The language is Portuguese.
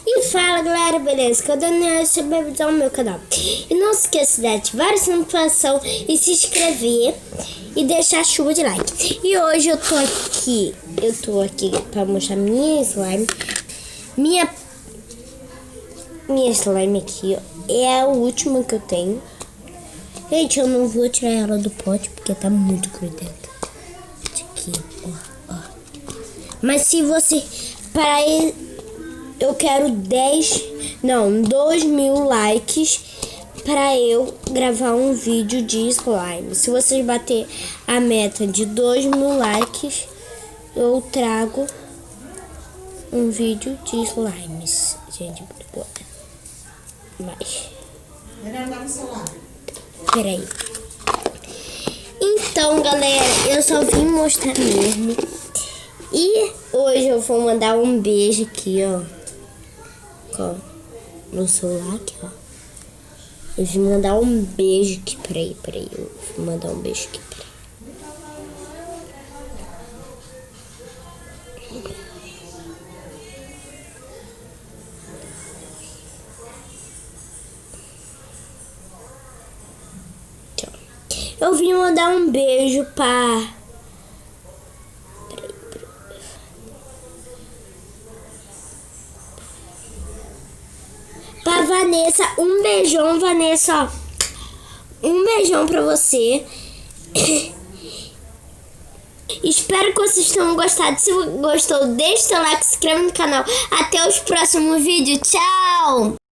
E fala galera, beleza? Que eu Daniel, seja bem-vindo ao meu canal. E não se esqueça de ativar essa notificação e se inscrever e deixar chuva de like. E hoje eu tô aqui pra mostrar minha slime. Minha slime aqui, ó, é a última que eu tenho. Gente, eu não vou tirar ela do pote porque tá muito grudenta. Aqui, ó. Mas se você eu quero 2.000 likes para eu gravar um vídeo de slime. Se vocês bater a meta de 2.000 likes, eu trago um vídeo de slimes. Gente, mas peraí. Então, galera, eu só vim mostrar mesmo. E hoje eu vou mandar um beijo aqui, ó. No celular aqui, ó. Eu vou mandar um beijo aqui. Peraí. Eu vou mandar um beijo aqui, peraí. Eu vim mandar um beijo pra Vanessa. Um beijão, Vanessa. Um beijão pra você. Espero que vocês tenham gostado. Se gostou, deixa seu like, se inscreve no canal. Até os próximos vídeos. Tchau!